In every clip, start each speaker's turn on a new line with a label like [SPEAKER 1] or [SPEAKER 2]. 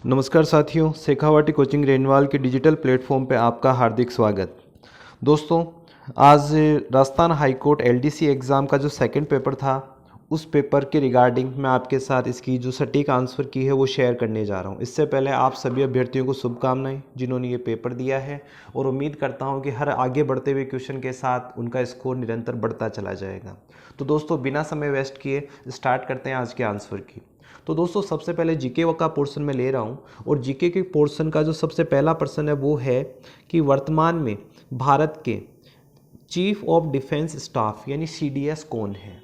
[SPEAKER 1] नमस्कार साथियों, Shekhawati coaching renewal के डिजिटल प्लेटफॉर्म पे आपका हार्दिक स्वागत। दोस्तों, आज Rajasthan high court LDC exam का जो सेकंड पेपर था, उस पेपर के रिगार्डिंग मैं आपके साथ इसकी जो सटीक आंसर की है वो शेयर करने जा रहा हूँ। इससे पहले आप सभी अभ्यर्थियों को शुभकामनाएं जिन्होंने ये पेपर दिया है, और उम्मीद करता हूँ कि हर आगे बढ़ते हुए क्वेश्चन के साथ उनका स्कोर निरंतर बढ़ता चला जाएगा। तो दोस्तों, बिना समय वेस्ट किए स्टार्ट करते हैं आज के आंसर की। तो दोस्तों, सबसे पहले जीके का पोर्शन में ले रहा हूँ, और जीके के पोर्शन का जो सबसे पहला प्रश्न है वो है कि वर्तमान में भारत के चीफ ऑफ डिफेंस स्टाफ यानी सीडीएस कौन है।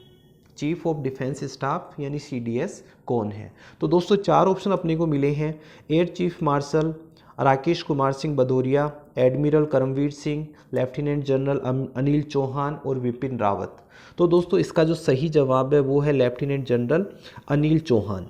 [SPEAKER 1] चीफ ऑफ डिफेंस स्टाफ यानी सीडीएस कौन है। तो दोस्तों, चार ऑप्शन अपने को मिले हैं। Air chief marshal Rakesh Kumar Singh Bhadauria, admiral Karambir Singh, lieutenant general Anil Chauhan और विपिन रावत। तो दोस्तों, इसका जो सही जवाब है वो है लेफ्टिनेंट जनरल अनिल चौहान।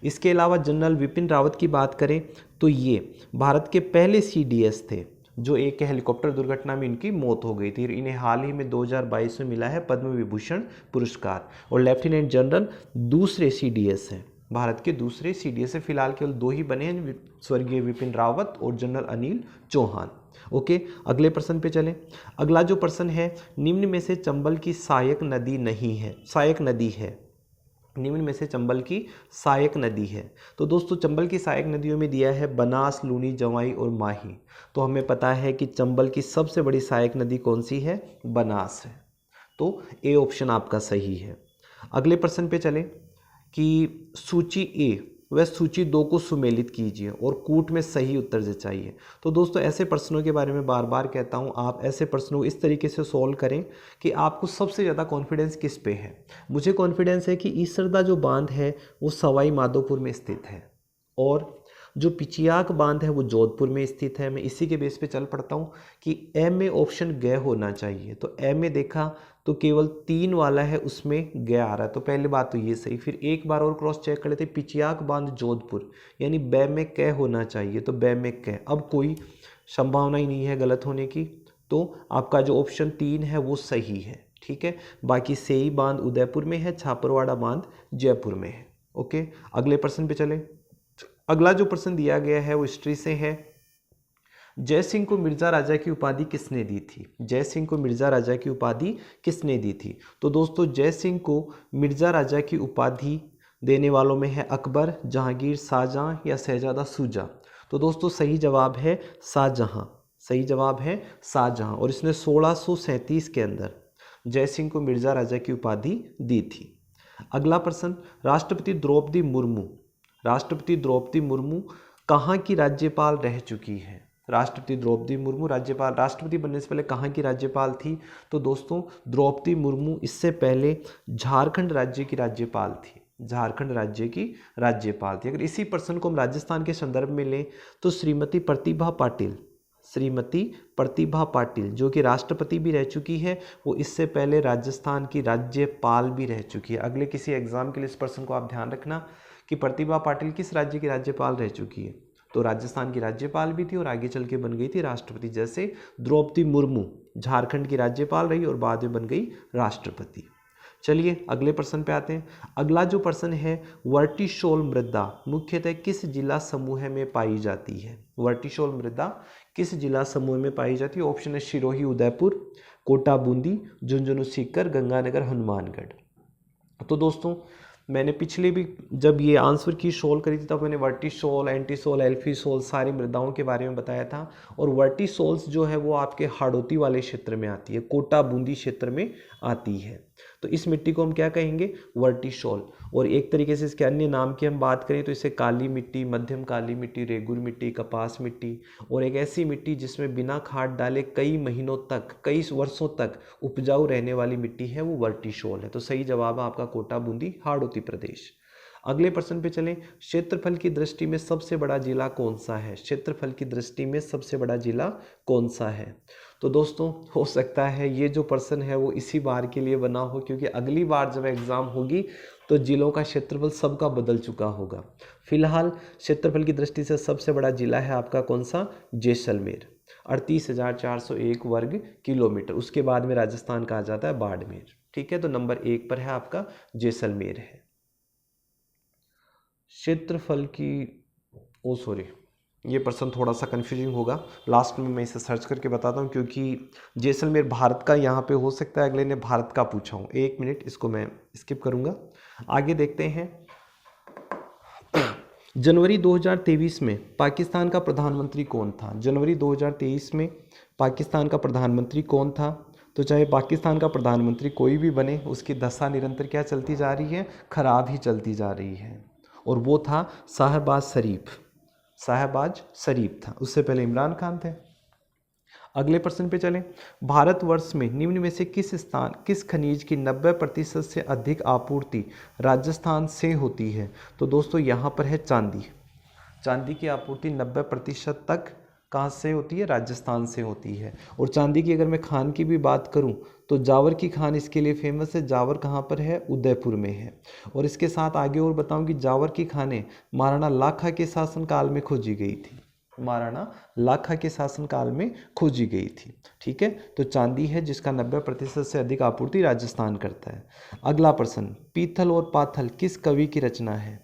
[SPEAKER 1] इसके अलावा जनरल विपिन रावत की बात करें तो ये भारत के पहले सीडीएस थे जो एक हेलीकॉप्टर दुर्घटना में इनकी मौत हो गई थी। इन्हें हाल ही में 2022 में मिला है पद्म विभूषण पुरस्कार। और लेफ्टिनेंट जनरल दूसरे सीडीएस हैं, भारत के दूसरे सीडीएस से फिलहाल केवल दो ही बने हैं, स्वर्गीय विपिन रावत और जनरल अनिल चौहान। ओके, अगले प्रश्न पे चलें। अगला जो प्रश्न है, निम्न में से चंबल की सहायक नदी नहीं है, सहायक नदी है, निम्न में से चंबल की सहायक नदी है। तो दोस्तों, चंबल की सहायक नदियों में दिया है बनास, लूनी, जवाई और माही। तो हमें पता है कि चंबल की सबसे बड़ी सहायक नदी कौन सी है, बनास है। तो ए ऑप्शन आपका सही है। अगले प्रश्न पे चलें कि सूची ए वह सूची 2 को सुमेलित कीजिए और कूट में सही उत्तर जचाइए। तो दोस्तों, ऐसे प्रश्नों के बारे में बार बार कहता हूँ, आप ऐसे प्रश्नों को इस तरीके से सॉल्व करें कि आपको सबसे ज़्यादा कॉन्फिडेंस किस पे है। मुझे कॉन्फिडेंस है कि ईसरदा जो बांध है वो सवाई माधोपुर में स्थित है, और जो पिचियाक बांध है वो जोधपुर में स्थित है। मैं इसी के बेस पे चल पड़ता हूँ कि ए में ऑप्शन ग होना चाहिए। तो ए में देखा तो केवल 3 वाला है, उसमें ग आ रहा है, तो पहली बात तो ये सही। फिर एक बार और क्रॉस चेक कर लेते, पिचियाक बांध जोधपुर यानी ब में क होना चाहिए, तो ब में क। अब कोई संभावना ही नहीं है गलत होने की, तो आपका जो ऑप्शन 3 है वो सही है। ठीक है, बाकी सेई बांध उदयपुर में है, छापरवाड़ा बांध जयपुर में है। ओके, अगले प्रश्न पे चले। अगला जो प्रश्न दिया गया है वो हिस्ट्री से है। जय सिंह को मिर्जा राजा की उपाधि किसने दी थी। जय सिंह को मिर्जा राजा की उपाधि किसने दी थी। तो दोस्तों, जय सिंह को मिर्जा राजा की उपाधि देने वालों में है अकबर, जहांगीर, शाहजहां या शहजादा शुजा। तो दोस्तों, सही जवाब है शाहजहां। सही जवाब है शाहजहां, और इसने 1637 के अंदर जय सिंह को मिर्जा राजा की उपाधि दी थी। अगला प्रश्न, राष्ट्रपति द्रौपदी मुर्मू, राष्ट्रपति द्रौपदी मुर्मू कहाँ की राज्यपाल रह चुकी है। राष्ट्रपति द्रौपदी मुर्मू राज्यपाल, राष्ट्रपति बनने से पहले कहाँ की राज्यपाल थी। तो दोस्तों, द्रौपदी मुर्मू इससे पहले झारखंड राज्य की राज्यपाल थी, झारखंड राज्य की राज्यपाल थी। अगर इसी प्रश्न को हम राजस्थान के संदर्भ में लें तो श्रीमती प्रतिभा पाटिल, श्रीमती प्रतिभा पाटिल जो कि राष्ट्रपति भी रह चुकी है, वो इससे पहले राजस्थान की राज्यपाल भी रह चुकी है। अगले किसी एग्जाम के लिए इस प्रश्न को आप ध्यान रखना कि प्रतिभा पाटिल किस राज्य की राज्यपाल रह चुकी है। तो राजस्थान की राज्यपाल भी थी और आगे चल के बन गई थी राष्ट्रपति, जैसे द्रौपदी मुर्मू झारखंड की राज्यपाल रही और बाद में बन गई राष्ट्रपति। चलिए अगले प्रश्न पे आते हैं। अगला जो प्रश्न है, वर्टिशोल मृदा मुख्यतः किस जिला समूह में पाई जाती है। वर्टिशोल मृदा किस जिला समूह में पाई जाती है। ऑप्शन है सिरोही उदयपुर, कोटा बूंदी, झुंझुनू सीकर, गंगानगर हनुमानगढ़। तो दोस्तों, मैंने पिछले भी जब ये आंसर की सोल्व करी थी तब मैंने वर्टिसोल, एंटीसोल, एल्फीसोल सारी मृदाओं के बारे में बताया था। और वर्टिसोल्स जो है वो आपके हाड़ौती वाले क्षेत्र में आती है, कोटा बूंदी क्षेत्र में आती है। तो इस मिट्टी को हम क्या कहेंगे, वर्टिसोल। और एक तरीके से इसके अन्य नाम की हम बात करें तो इसे काली मिट्टी, मध्यम काली मिट्टी, रेगुर मिट्टी, कपास मिट्टी, और एक ऐसी मिट्टी जिसमें बिना खाद डाले कई महीनों तक, कई वर्षों तक उपजाऊ रहने वाली मिट्टी है, वो वर्टिसोल है। तो सही जवाब है आपका कोटा बूंदी हाड़ौती प्रदेश। अगले प्रश्न पे चलें। क्षेत्रफल की दृष्टि में सबसे बड़ा जिला कौन सा है। क्षेत्रफल की दृष्टि में सबसे बड़ा जिला कौन सा है। तो दोस्तों, हो सकता है ये जो प्रश्न है वो इसी बार के लिए बना हो, क्योंकि अगली बार जब एग्जाम होगी तो जिलों का क्षेत्रफल सबका बदल चुका होगा। फिलहाल क्षेत्रफल की दृष्टि से सबसे बड़ा जिला है आपका कौन सा, जैसलमेर, 38,401 वर्ग किलोमीटर। उसके बाद में राजस्थान कहा जाता है बाड़मेर। ठीक है, तो नंबर 1 पर है आपका जैसलमेर है। क्षेत्रफल की ओ सॉरी, ये प्रश्न थोड़ा सा कन्फ्यूजिंग होगा, लास्ट में मैं इसे सर्च करके बताता हूँ, क्योंकि जैसलमेर भारत का यहाँ पे हो सकता है अगले ने भारत का पूछा हूँ। एक मिनट, इसको मैं स्किप करूँगा। आगे देखते हैं। जनवरी 2023 में पाकिस्तान का प्रधानमंत्री कौन था? जनवरी 2023 में पाकिस्तान का प्रधानमंत्री कौन था? तो चाहे पाकिस्तान का प्रधानमंत्री कोई भी बने, उसकी दशा निरंतर क्या चलती जा रही है? खराब ही चलती जा रही है। और वो था शाहबाज शरीफ। शाहबाज शरीफ था, उससे पहले इमरान खान थे। अगले प्रश्न पे चलें। भारतवर्ष में निम्न में से किस खनिज की 90% से अधिक आपूर्ति राजस्थान से होती है? तो दोस्तों यहाँ पर है चांदी। चांदी की आपूर्ति 90% तक कहाँ से होती है? राजस्थान से होती है। और चांदी की अगर मैं खान की भी बात करूं तो जावर की खान इसके लिए फेमस है। जावर कहाँ पर है? उदयपुर में है। और इसके साथ आगे और बताऊं कि जावर की खानें महाराणा लाखा के शासनकाल में खोजी गई थी। महाराणा लाखा के शासनकाल में खोजी गई थी। ठीक है, तो चांदी है जिसका 90% से अधिक आपूर्ति राजस्थान करता है। अगला प्रश्न, पीथल और पाथल किस कवि की रचना है?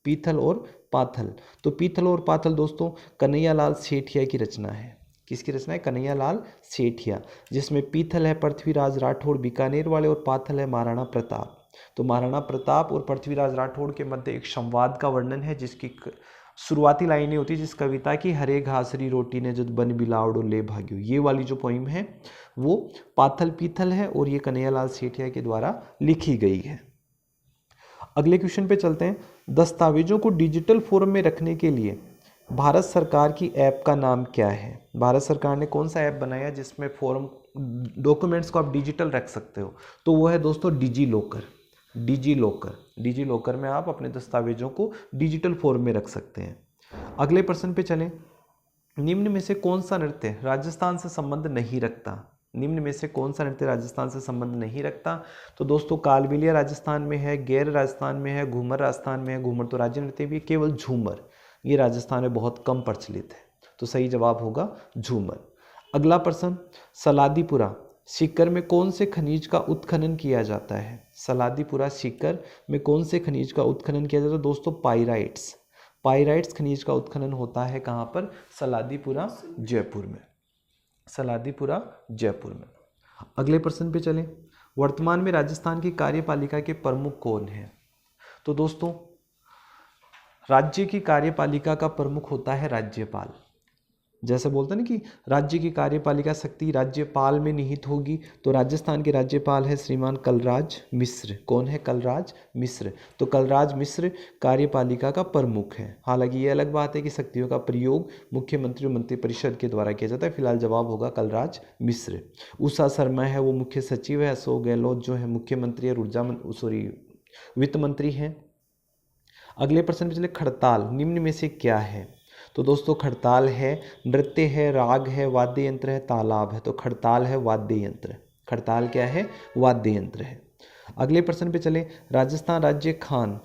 [SPEAKER 1] पीथल और पाथल, तो पीथल और पाथल दोस्तों कन्हैयालाल सेठिया की रचना है। किसकी रचना है? कन्हैयालाल सेठिया, जिसमें पीथल है पृथ्वीराज राठौड़ बीकानेर वाले और पाथल है महाराणा प्रताप। तो महाराणा प्रताप और पृथ्वीराज राठौड़ के मध्य एक संवाद का वर्णन है, जिसकी शुरुआती लाइनें होती है जिस कविता की, हरे घासरी रोटी ने जद बन बिलावड़ो ले भाग्यो। ये वाली जो पोइम है वो पाथल पीथल है और ये कन्हैयालाल सेठिया के द्वारा लिखी गई है। अगले क्वेश्चन पे चलते हैं। दस्तावेजों को डिजिटल फॉर्म में रखने के लिए भारत सरकार की ऐप का नाम क्या है? भारत सरकार ने कौन सा ऐप बनाया जिसमें फॉर्म डॉक्यूमेंट्स को आप डिजिटल रख सकते हो? तो वो है दोस्तों digi locker. Digi locker, digi locker में आप अपने दस्तावेजों को डिजिटल फॉर्म में रख सकते हैं। अगले प्रश्न पे चलें। निम्न में से कौन सा नृत्य राजस्थान से संबंध नहीं रखता? निम्न में से कौन सा नृत्य राजस्थान से संबंध नहीं रखता? तो दोस्तों कालबेलिया राजस्थान में है, गैर राजस्थान में है, घूमर राजस्थान में है। घूमर तो राज्य नृत्य भी है, केवल झूमर ये राजस्थान में बहुत कम प्रचलित है। तो सही जवाब होगा झूमर। अगला प्रश्न, सलादीपुरा सीकर में कौन से खनिज का उत्खनन किया जाता है? सलादीपुरा सीकर में कौन से खनिज का उत्खनन किया जाता है? दोस्तों पाइराइट्स। पाइराइट्स खनिज का उत्खनन होता है कहाँ पर? सलादीपुरा जयपुर में। सलादीपुरा जयपुर में। अगले प्रश्न पे चलें। वर्तमान में राजस्थान की कार्यपालिका के प्रमुख कौन हैं? तो दोस्तों राज्य की कार्यपालिका का प्रमुख होता है राज्यपाल। जैसे बोलते हैं ना कि राज्य की कार्यपालिका शक्ति राज्यपाल में निहित होगी, तो राजस्थान के राज्यपाल है श्रीमान कलराज मिश्र। कौन है? कलराज मिश्र। तो कलराज मिश्र कार्यपालिका का प्रमुख है। हालांकि ये अलग बात है कि शक्तियों का प्रयोग मुख्यमंत्री और मंत्रिपरिषद के द्वारा किया जाता है। फिलहाल जवाब होगा कलराज मिश्र। उषा शर्मा है वो मुख्य सचिव है। अशोक गहलोत जो है मुख्यमंत्री और वित्त मंत्री हैं। अगले प्रश्न पे चले। खड़ताल निम्न में से क्या है? तो दोस्तों खड़ताल है नृत्य है, राग है, वाद्य यंत्र है, तालाब है। तो खड़ताल है वाद्य यंत्र। खड़ताल क्या है? वाद्य यंत्र है। अगले प्रश्न पे चले। राजस्थान राज्य खान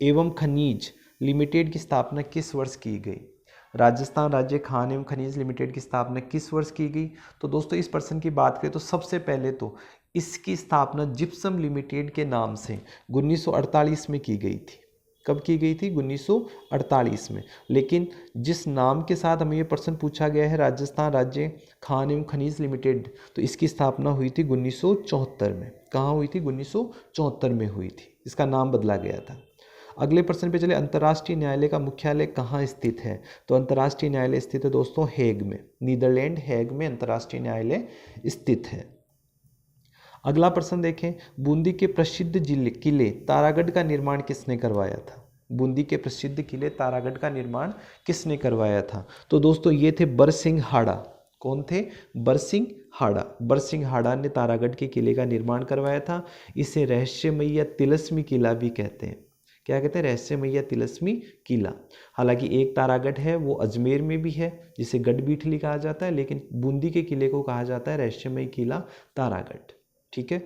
[SPEAKER 1] एवं खनिज लिमिटेड की स्थापना किस वर्ष की गई? राजस्थान राज्य खान एवं खनिज लिमिटेड की स्थापना किस वर्ष की गई? तो दोस्तों इस प्रश्न की बात करें तो सबसे पहले तो इसकी स्थापना जिप्सम लिमिटेड के नाम से 1948 में की गई थी। कब की गई थी? 1948 में। लेकिन जिस नाम के साथ हमें ये प्रश्न पूछा गया है राजस्थान राज्य खान एवं खनिज लिमिटेड, तो इसकी स्थापना हुई थी 1974 में। कहाँ हुई थी? 1974 में हुई थी। इसका नाम बदला गया था। अगले प्रश्न पे चले। अंतर्राष्ट्रीय न्यायालय का मुख्यालय कहाँ स्थित है? तो अंतर्राष्ट्रीय न्यायालय स्थित है दोस्तों हेग में। नीदरलैंड हेग में अंतर्राष्ट्रीय न्यायालय स्थित है। अगला प्रश्न देखें। बूंदी के प्रसिद्ध किले तारागढ़ का निर्माण किसने करवाया था? बूंदी के प्रसिद्ध किले तारागढ़ का निर्माण किसने करवाया था? तो दोस्तों ये थे बरसिंह हाड़ा। कौन थे? बरसिंह हाड़ा। बरसिंह हाड़ा ने तारागढ़ के किले का निर्माण करवाया था। इसे रहस्यमयी या तिलस्मी किला भी कहते हैं। क्या कहते हैं? रहस्यमयी या तिलस्मी किला। हालांकि एक तारागढ़ है वो अजमेर में भी है जिसे गढ़बीठली कहा जाता है, लेकिन बूंदी के किले को कहा जाता है रहस्यमयी किला तारागढ़। ठीक है,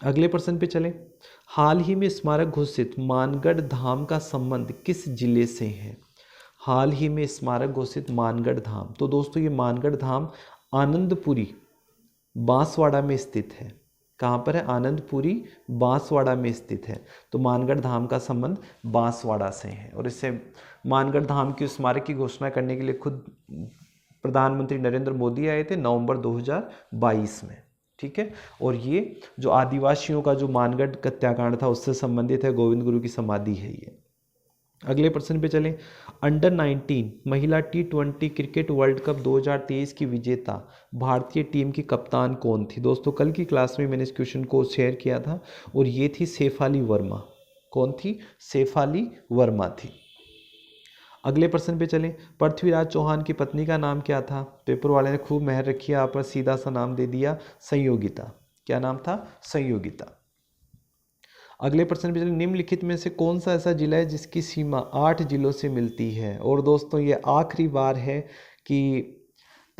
[SPEAKER 1] अगले प्रश्न पे चलें। हाल ही में स्मारक घोषित मानगढ़ धाम का संबंध किस जिले से है? हाल ही में स्मारक घोषित मानगढ़ धाम, तो दोस्तों ये मानगढ़ धाम आनंदपुरी बांसवाड़ा में स्थित है। कहाँ पर है? आनंदपुरी बांसवाड़ा में स्थित है। तो मानगढ़ धाम का संबंध बांसवाड़ा से है और इससे मानगढ़ धाम की स्मारक की घोषणा करने के लिए खुद प्रधानमंत्री नरेंद्र मोदी आए थे नवंबर 2022 में। ठीक है, और ये जो आदिवासियों का जो मानगढ़ हत्याकांड था उससे संबंधित है, गोविंद गुरु की समाधि है ये। अगले प्रश्न पे चलें। अंडर 19 महिला T20 क्रिकेट वर्ल्ड कप 2023 की विजेता भारतीय टीम की कप्तान कौन थी? दोस्तों कल की क्लास में मैंने इस क्वेश्चन को शेयर किया था और ये थी शेफाली वर्मा। कौन थी? शेफाली वर्मा थी। अगले प्रश्न पे चलें। पृथ्वीराज चौहान की पत्नी का नाम क्या था? पेपर वाले ने खूब मेहर रखी है, आप पर सीधा सा नाम दे दिया, संयोगिता। क्या नाम था? संयोगिता। अगले प्रश्न पे चलिए। निम्नलिखित में से कौन सा ऐसा जिला है जिसकी सीमा 8 जिलों से मिलती है? और दोस्तों ये आखिरी बार है कि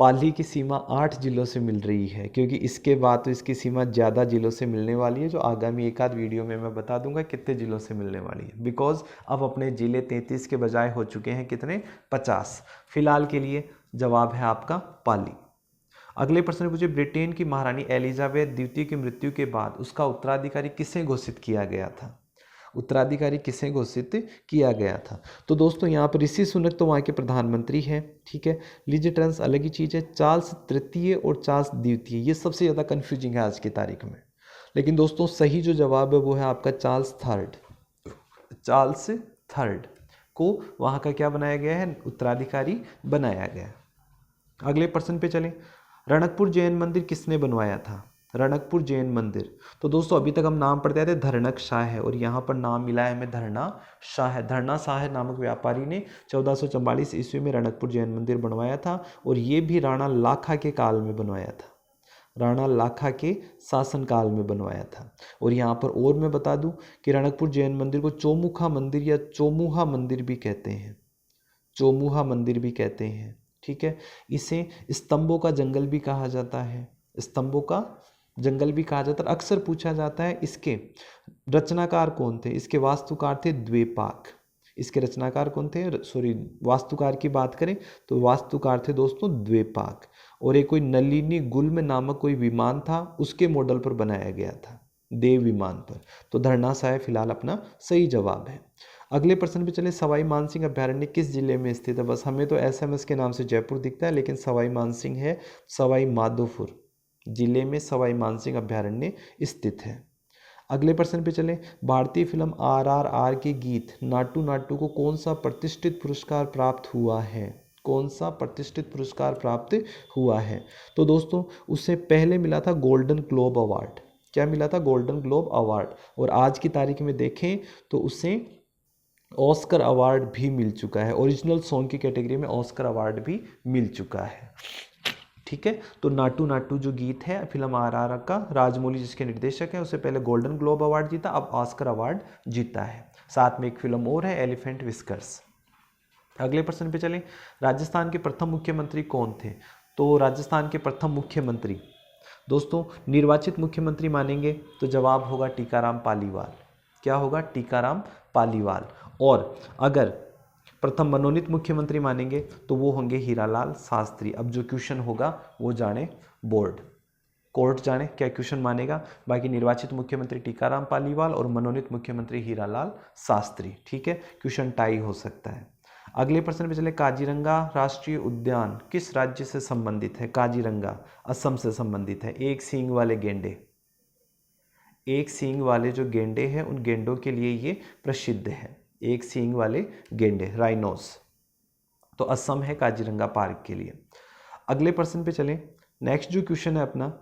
[SPEAKER 1] पाली की सीमा 8 जिलों से मिल रही है, क्योंकि इसके बाद तो इसकी सीमा ज़्यादा जिलों से मिलने वाली है, जो आगामी एक आध वीडियो में मैं बता दूंगा कितने जिलों से मिलने वाली है। बिकॉज अब अपने जिले 33 के बजाय हो चुके हैं कितने? 50। फिलहाल के लिए जवाब है आपका पाली। अगले प्रश्न पूछे। ब्रिटेन की महारानी एलिजाबेथ द्वितीय की मृत्यु के बाद उसका उत्तराधिकारी किसे घोषित किया गया था? उत्तराधिकारी किसे घोषित किया गया था? तो दोस्तों यहाँ पर ऋषि सुनक तो वहाँ के प्रधानमंत्री हैं। ठीक है, लिज ट्रस अलग ही चीज़ है। चार्ल्स तृतीय और चार्ल्स द्वितीय ये सबसे ज़्यादा कन्फ्यूजिंग है आज की तारीख में, लेकिन दोस्तों सही जो जवाब है वो है आपका चार्ल्स थर्ड। चार्ल्स थर्ड को वहाँ का क्या बनाया गया है? उत्तराधिकारी बनाया गया। अगले प्रश्न पे चलें। रणकपुर जैन मंदिर किसने बनवाया था? रणकपुर जैन मंदिर, तो दोस्तों अभी तक हम नाम पढ़ते थे धरणक शाह है और यहाँ पर नाम मिला है हमें धरना शाह है। धरना शाह नामक व्यापारी ने 1444 ईस्वी में रणकपुर जैन मंदिर बनवाया था और ये भी राणा लाखा के काल में बनवाया था। राणा लाखा के शासनकाल में बनवाया था। और यहाँ पर और मैं बता दूं कि रणकपुर जैन मंदिर को चौमुखा मंदिर या चौमुहा मंदिर भी कहते हैं। चौमुहा मंदिर भी कहते हैं। ठीक है, इसे स्तंभों का जंगल भी कहा जाता है। स्तंभों का जंगल भी कहा जाता है। अक्सर पूछा जाता है इसके रचनाकार कौन थे? इसके वास्तुकार थे द्वेपाक। इसके रचनाकार कौन थे? वास्तुकार की बात करें तो वास्तुकार थे दोस्तों द्वेपाक। और एक कोई नलिनी गुल्म नामक कोई विमान था, उसके मॉडल पर बनाया गया था, देव विमान पर। तो धरना शाह फिलहाल अपना सही जवाब है। अगले प्रश्न पे चले। सवाई मानसिंह अभ्यारण्य किस जिले में स्थित है? बस हमें तो एसएमएस के नाम से जयपुर दिखता है, लेकिन सवाई मानसिंह है सवाई माधोपुर जिले में सवाई मानसिंह अभ्यारण्य स्थित है। अगले प्रश्न पे चले। भारतीय फिल्म RRR के गीत नाटू नाटू को कौन सा प्रतिष्ठित पुरस्कार प्राप्त हुआ है? कौन सा प्रतिष्ठित पुरस्कार प्राप्त हुआ है? तो दोस्तों उससे पहले मिला था गोल्डन ग्लोब अवार्ड। क्या मिला था? Golden globe award. और आज की तारीख में देखें तो उसे ऑस्कर अवार्ड भी मिल चुका है। ओरिजिनल सॉन्ग की कैटेगरी में ऑस्कर अवार्ड भी मिल चुका है। ठीक है, तो नाटू नाटू जो गीत है फिल्म RRR का, राजमौली जिसके निर्देशक हैं, उससे पहले गोल्डन ग्लोब अवार्ड जीता, अब ऑस्कर अवार्ड जीता है। साथ में एक फिल्म और है एलिफेंट विस्कर्स। अगले प्रश्न पे चलें। राजस्थान के प्रथम मुख्यमंत्री कौन थे? तो राजस्थान के प्रथम मुख्यमंत्री दोस्तों निर्वाचित मुख्यमंत्री मानेंगे तो जवाब होगा टीकाराम पालीवाल। क्या होगा? टीकाराम पालीवाल। और अगर प्रथम मनोनीत मुख्यमंत्री मानेंगे तो वो होंगे हीरालाल शास्त्री। अब जो क्वेश्चन होगा वो जाने बोर्ड, कोर्ट जाने क्या क्वेश्चन मानेगा। बाकी निर्वाचित मुख्यमंत्री टीकाराम पालीवाल और मनोनीत मुख्यमंत्री हीरालाल शास्त्री। ठीक है, क्वेश्चन टाई हो सकता है। अगले प्रश्न पे चले। काजीरंगा राष्ट्रीय उद्यान किस राज्य से संबंधित है? काजीरंगा असम से संबंधित है। एक सींग वाले गेंडे, एक सींग वाले जो गेंडे हैं उन गेंडों के लिए ये प्रसिद्ध है। एक सींग वाले गेंडे, राइनोस। तो असम है काजीरंगा पार्क के लिए। अगले प्रश्न पे चलें। नेक्स्ट जो क्वेश्चन है अपना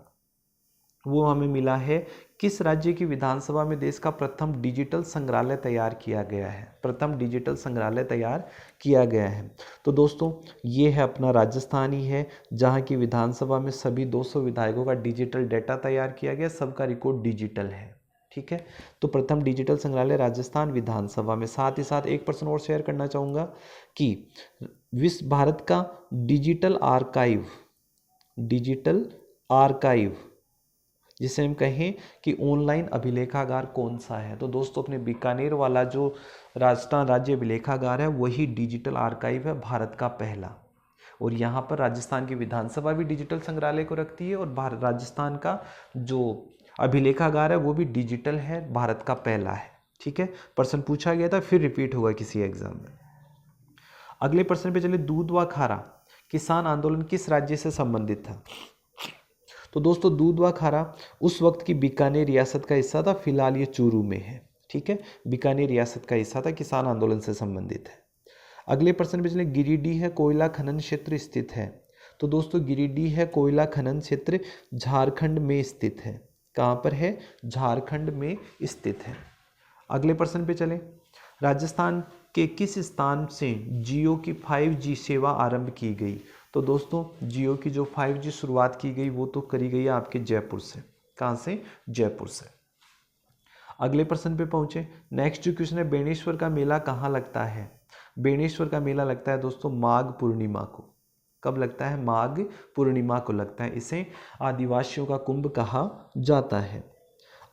[SPEAKER 1] वो हमें मिला है किस राज्य की विधानसभा में देश का प्रथम डिजिटल संग्रहालय तैयार किया गया है? प्रथम डिजिटल संग्रहालय तैयार किया गया है तो दोस्तों ये है अपना राजस्थान ही है, जहाँ की विधानसभा में सभी 200 विधायकों का डिजिटल डेटा तैयार किया गया, सबका रिकॉर्ड डिजिटल है। ठीक है, तो प्रथम डिजिटल संग्रहालय राजस्थान विधानसभा में। साथ ही साथ एक प्रश्न और शेयर करना चाहूँगा कि विश्व भारत का डिजिटल आर्काइव जिसे हम कहें कि ऑनलाइन अभिलेखागार कौन सा है? तो दोस्तों अपने बीकानेर वाला जो राजस्थान राज्य अभिलेखागार है वही डिजिटल आर्काइव है, भारत का पहला। और यहाँ पर राजस्थान की विधानसभा भी डिजिटल संग्रहालय को रखती है और राजस्थान का जो अभिलेखागार है वो भी डिजिटल है, भारत का पहला है। ठीक है, प्रश्न पूछा गया था, फिर रिपीट होगा किसी एग्जाम में। अगले प्रश्न पे चले, दूध व खारा किसान आंदोलन किस राज्य से संबंधित था? तो दोस्तों दूध व खारा उस वक्त की बीकानेर रियासत का हिस्सा था, फिलहाल ये चूरू में है। ठीक है, बीकानेर रियासत का हिस्सा था, किसान आंदोलन से संबंधित है। अगले प्रश्न पे चले, गिरिडीह है कोयला खनन क्षेत्र स्थित है? तो दोस्तों गिरिडीह है कोयला खनन क्षेत्र झारखंड में स्थित है। कहाँ पर है? झारखंड में स्थित है। अगले प्रश्न पे चले, राजस्थान के किस स्थान से जियो की 5G सेवा आरंभ की गई? तो दोस्तों जियो की जो 5G शुरुआत की गई वो तो करी गई है आपके जयपुर से। कहाँ से? जयपुर से। अगले प्रश्न पे पहुंचे, नेक्स्ट जो क्वेश्चन है, बेणेश्वर का मेला कहाँ लगता है? बेणेश्वर का मेला लगता है दोस्तों माघ पूर्णिमा को। कब लगता है? माघ पूर्णिमा को लगता है। इसे आदिवासियों का कुंभ कहा जाता है।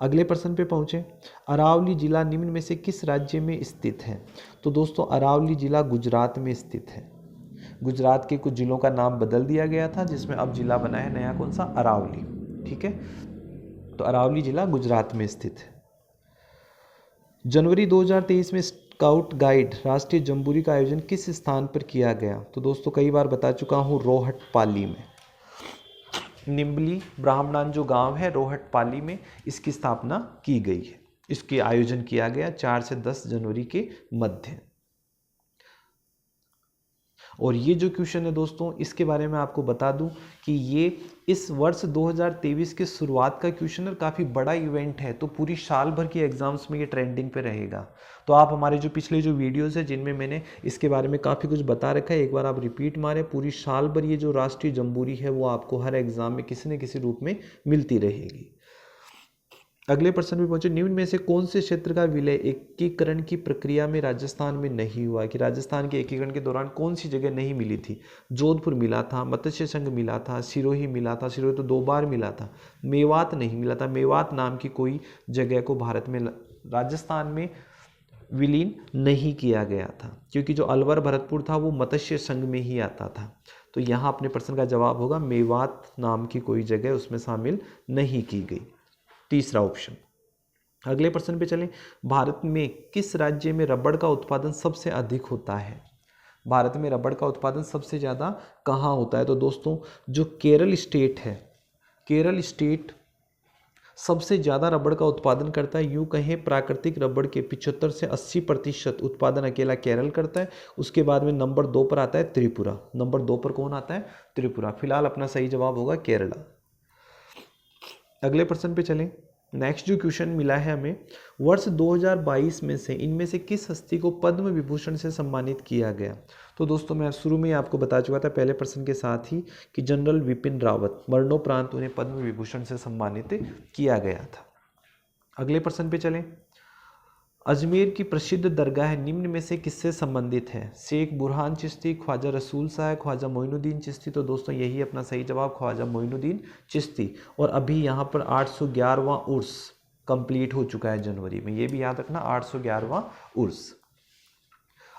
[SPEAKER 1] अगले प्रश्न पे पहुंचे, अरावली जिला निम्न में से किस राज्य में स्थित है? तो दोस्तों अरावली जिला गुजरात में स्थित है। गुजरात के कुछ जिलों का नाम बदल दिया गया था, जिसमें अब जिला बना है नया, कौन सा? अरावली। ठीक है, तो अरावली जिला गुजरात में स्थित है। जनवरी 2023 में स्काउट गाइड राष्ट्रीय जम्बूरी का आयोजन किस स्थान पर किया गया? तो दोस्तों कई बार बता चुका हूँ, रोहटपाली में। निम्बली ब्राह्मणान जो गांव है रोहटपाली में, इसकी स्थापना की गई है। इसके आयोजन किया गया 4 से 10 जनवरी के मध्य। और ये जो क्वेश्चन है दोस्तों, इसके बारे में आपको बता दूं कि ये इस वर्ष 2023 के शुरुआत का क्वेश्चन और काफ़ी बड़ा इवेंट है, तो पूरी साल भर की एग्जाम्स में ये ट्रेंडिंग पे रहेगा। तो आप हमारे जो पिछले जो वीडियोस है जिनमें मैंने इसके बारे में काफ़ी कुछ बता रखा है, एक बार आप रिपीट मारें, पूरी साल भर ये जो राष्ट्रीय जम्बूरी है वो आपको हर एग्जाम में किसी न किसी रूप में मिलती रहेगी। अगले प्रश्न पे पहुंचे, निम्न में से कौन से क्षेत्र का विलय एकीकरण की प्रक्रिया में राजस्थान में नहीं हुआ? कि राजस्थान के एकीकरण के दौरान कौन सी जगह नहीं मिली थी? जोधपुर मिला था, मत्स्य संघ मिला था, सिरोही मिला था, सिरोही तो 2 बार मिला था, मेवात नहीं मिला था। मेवात नाम की कोई जगह को भारत में राजस्थान में विलीन नहीं किया गया था, क्योंकि जो अलवर भरतपुर था वो मत्स्य संघ में ही आता था। तो यहाँ अपने प्रश्न का जवाब होगा मेवात नाम की कोई जगह उसमें शामिल नहीं की गई, तीसरा ऑप्शन। अगले प्रश्न पे चलें, भारत में किस राज्य में रबड़ का उत्पादन सबसे अधिक होता है? भारत में रबड़ का उत्पादन सबसे ज़्यादा कहाँ होता है? तो दोस्तों जो केरल स्टेट है, केरल स्टेट सबसे ज़्यादा रबड़ का उत्पादन करता है। यूँ कहें प्राकृतिक रबड़ के 75 से 80% उत्पादन अकेला केरल करता है। उसके बाद में नंबर 2 पर आता है त्रिपुरा। नंबर 2 पर कौन आता है? त्रिपुरा। फिलहाल अपना सही जवाब होगा केरला। अगले प्रश्न पे चलें, नेक्स्ट जो क्वेश्चन मिला है हमें, वर्ष 2022 में से इनमें से किस हस्ती को पद्म विभूषण से सम्मानित किया गया? तो दोस्तों मैं शुरू में आपको बता चुका था पहले प्रश्न के साथ ही कि जनरल विपिन रावत, मरणोपरांत उन्हें पद्म विभूषण से सम्मानित किया गया था। अगले प्रश्न पे चलें, अजमेर की प्रसिद्ध दरगाह निम्न में से किससे संबंधित है? शेख बुरहान चिश्ती, ख्वाजा रसूल साहब, ख्वाजा मोइनुद्दीन चिश्ती। तो दोस्तों यही अपना सही जवाब, ख्वाजा मोइनुद्दीन चिश्ती। और अभी यहाँ पर 811वां उर्स कंप्लीट हो चुका है जनवरी में, ये भी याद रखना, 811वां उर्स।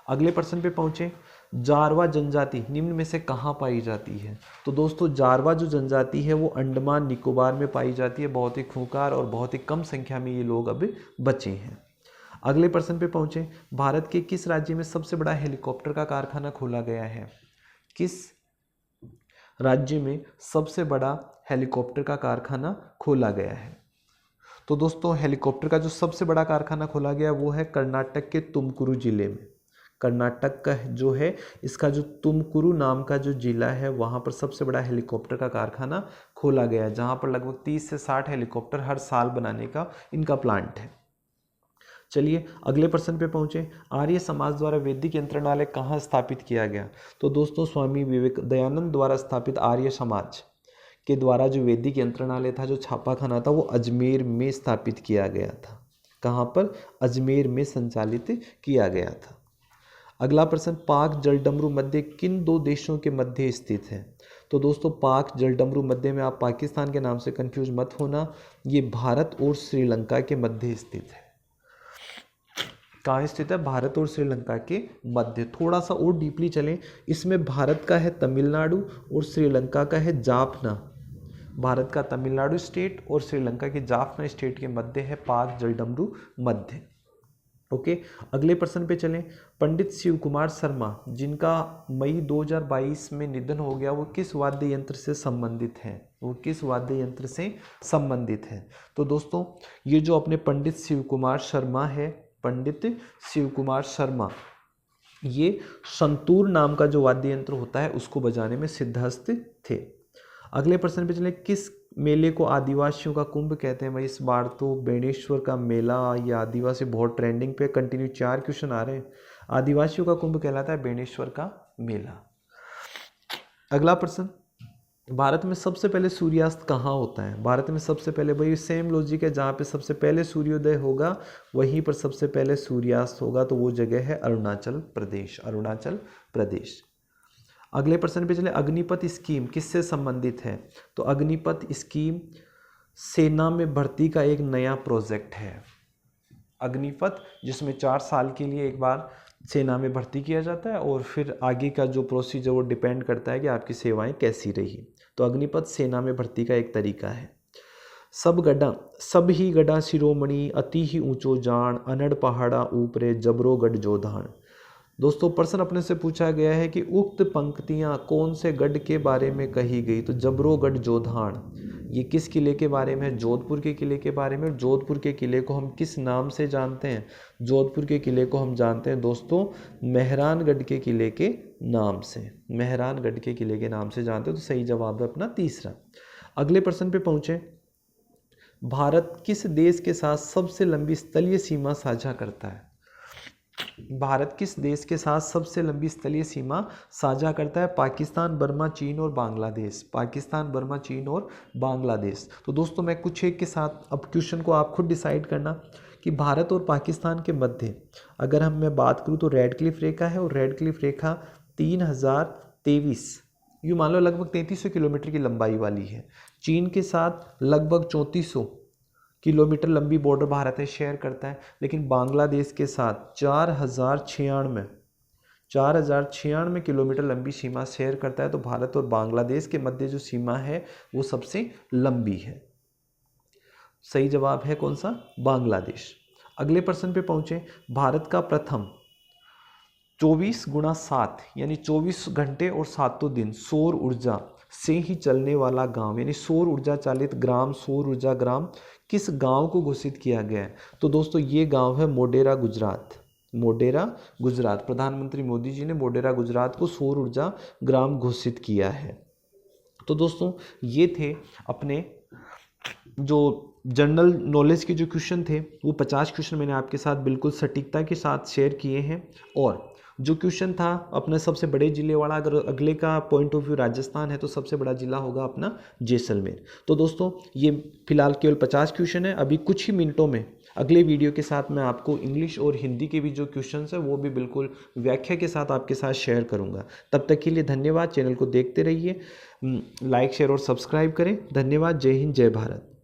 [SPEAKER 1] अगले प्रश्न पे पहुंचे, जारवा जनजाति निम्न में से कहाँ पाई जाती है? तो दोस्तों जारवा जो जनजाति है वो अंडमान निकोबार में पाई जाती है। बहुत ही खूंखार और बहुत ही कम संख्या में ये लोग अब बचे हैं। अगले प्रश्न पे पहुंचे, भारत के किस राज्य में सबसे बड़ा हेलीकॉप्टर का कारखाना खोला गया है? किस राज्य में सबसे बड़ा हेलीकॉप्टर का कारखाना खोला गया है? तो दोस्तों हेलीकॉप्टर का जो सबसे बड़ा कारखाना खोला गया वो है कर्नाटक के तुमकुरु जिले में। कर्नाटक का जो है, इसका जो तुमकुरु नाम का जो जिला है वहाँ पर सबसे बड़ा हेलीकॉप्टर का कारखाना खोला गया है, जहाँ पर लगभग 30 से 60 हेलीकॉप्टर हर साल बनाने का इनका प्लांट है। चलिए अगले प्रश्न पे पहुंचे, आर्य समाज द्वारा वैदिक यंत्रणालय कहाँ स्थापित किया गया? तो दोस्तों स्वामी विवेक दयानंद द्वारा स्थापित आर्य समाज के द्वारा जो वैदिक यंत्रणालय था, जो छापाखाना था, वो अजमेर में स्थापित किया गया था। कहाँ पर? अजमेर में संचालित किया गया था। अगला प्रश्न, पाक जलडमरू मध्य किन 2 देशों के मध्य स्थित है? तो दोस्तों पाक जलडमरू मध्य में आप पाकिस्तान के नाम से कंफ्यूज मत होना, ये भारत और श्रीलंका के मध्य स्थित है। कहाँ स्थित है? भारत और श्रीलंका के मध्य। थोड़ा सा और डीपली चलें, इसमें भारत का है तमिलनाडु और श्रीलंका का है जाफना। भारत का तमिलनाडु स्टेट और श्रीलंका के जाफना स्टेट के मध्य है पाक जलडमरू मध्य। ओके, अगले प्रश्न पे चलें। पंडित शिव कुमार शर्मा जिनका मई 2022 में निधन हो गया, वो किस वाद्य यंत्र से संबंधित हैं? वो किस वाद्य यंत्र से संबंधित हैं? तो दोस्तों ये जो अपने पंडित शिव कुमार शर्मा है, पंडित शिव कुमार शर्मा, ये संतूर नाम का जो वाद्य यंत्र होता है उसको बजाने में सिद्धहस्त थे। अगले प्रश्न पे चले। किस मेले को आदिवासियों का कुंभ कहते हैं? भाई इस बार तो बेणेश्वर का मेला या आदिवासी बहुत ट्रेंडिंग पे, कंटिन्यू 4 क्वेश्चन आ रहे हैं। आदिवासियों का कुंभ कहलाता है बेणेश्वर का मेला। अगला प्रश्न, भारत में सबसे पहले सूर्यास्त कहाँ होता है? भारत में सबसे पहले, भाई सेम लॉजिक है, जहाँ पे सबसे पहले सूर्योदय होगा वहीं पर सबसे पहले सूर्यास्त होगा, तो वो जगह है अरुणाचल प्रदेश, अरुणाचल प्रदेश। अगले प्रश्न पे चले। अग्निपथ स्कीम किससे संबंधित है? तो अग्निपथ स्कीम सेना में भर्ती का एक नया प्रोजेक्ट है। अग्निपथ जिसमें 4 साल के लिए एक बार सेना में भर्ती किया जाता है और फिर आगे का जो प्रोसीजर वो डिपेंड करता है कि आपकी सेवाएं कैसी रही। तो अग्निपथ सेना में भर्ती का एक तरीका है। सब ही गढ़ा शिरोमणि अति ही ऊंचो जान अनड़ पहाड़ा ऊपरे जबरो गढ़ जोधान। दोस्तों प्रश्न अपने से पूछा गया है कि उक्त पंक्तियां कौन से गढ़ के बारे में कही गई? तो जबरोगढ़ जोधान, ये किस किले के बारे में है? जोधपुर के किले के बारे में। जोधपुर के किले को हम किस नाम से जानते हैं? जोधपुर के किले को हम जानते हैं दोस्तों मेहरानगढ़ के किले के नाम से, मेहरानगढ़ के किले के नाम से जानते हैं। तो सही जवाब है अपना तीसरा। अगले प्रश्न पे पहुंचे। भारत किस देश के साथ सबसे लंबी स्थलीय सीमा साझा करता है? भारत किस देश के साथ सबसे लंबी स्थलीय सीमा साझा करता है? पाकिस्तान, बर्मा, चीन और बांग्लादेश। पाकिस्तान, बर्मा, चीन और बांग्लादेश। तो दोस्तों मैं कुछ एक के साथ, अब क्वेश्चन को आप खुद डिसाइड करना कि भारत और पाकिस्तान के मध्य अगर मैं बात करूं तो रेड क्लिफ रेखा है, और रेड क्लिफ रेखा 3023 यूँ मान लो लगभग 3300 किलोमीटर की लंबाई वाली है। चीन के साथ लगभग 3400 किलोमीटर लंबी बॉर्डर भारत है शेयर करता है, लेकिन बांग्लादेश के साथ 4096 किलोमीटर लंबी सीमा शेयर करता है। तो भारत और बांग्लादेश के मध्य जो सीमा है वो सबसे लंबी है। सही जवाब है कौन सा? बांग्लादेश। अगले प्रश्न पे पहुंचे। भारत का प्रथम 24x7 यानी 24 घंटे और 7 दिन सौर ऊर्जा से ही चलने वाला गांव, यानी सौर ऊर्जा चालित ग्राम, सौर ऊर्जा ग्राम किस गांव को घोषित किया गया है? तो दोस्तों ये गांव है मोढेरा, गुजरात। मोढेरा, गुजरात। प्रधानमंत्री मोदी जी ने मोढेरा, गुजरात को सौर ऊर्जा ग्राम घोषित किया है। तो दोस्तों ये थे अपने जो जनरल नॉलेज के जो क्वेश्चन थे, वो 50 क्वेश्चन मैंने आपके साथ बिल्कुल सटीकता के साथ शेयर किए हैं। और जो क्वेश्चन था अपने सबसे बड़े जिले वाला, अगर अगले का पॉइंट ऑफ व्यू राजस्थान है तो सबसे बड़ा जिला होगा अपना जैसलमेर। तो दोस्तों ये फिलहाल केवल 50 क्वेश्चन है। अभी कुछ ही मिनटों में अगले वीडियो के साथ मैं आपको इंग्लिश और हिंदी के भी जो क्वेश्चन है वो भी बिल्कुल व्याख्या के साथ आपके साथ शेयर करूंगा। तब तक के लिए धन्यवाद। चैनल को देखते रहिए, लाइक, शेयर और सब्सक्राइब करें। धन्यवाद। जय हिंद, जय भारत।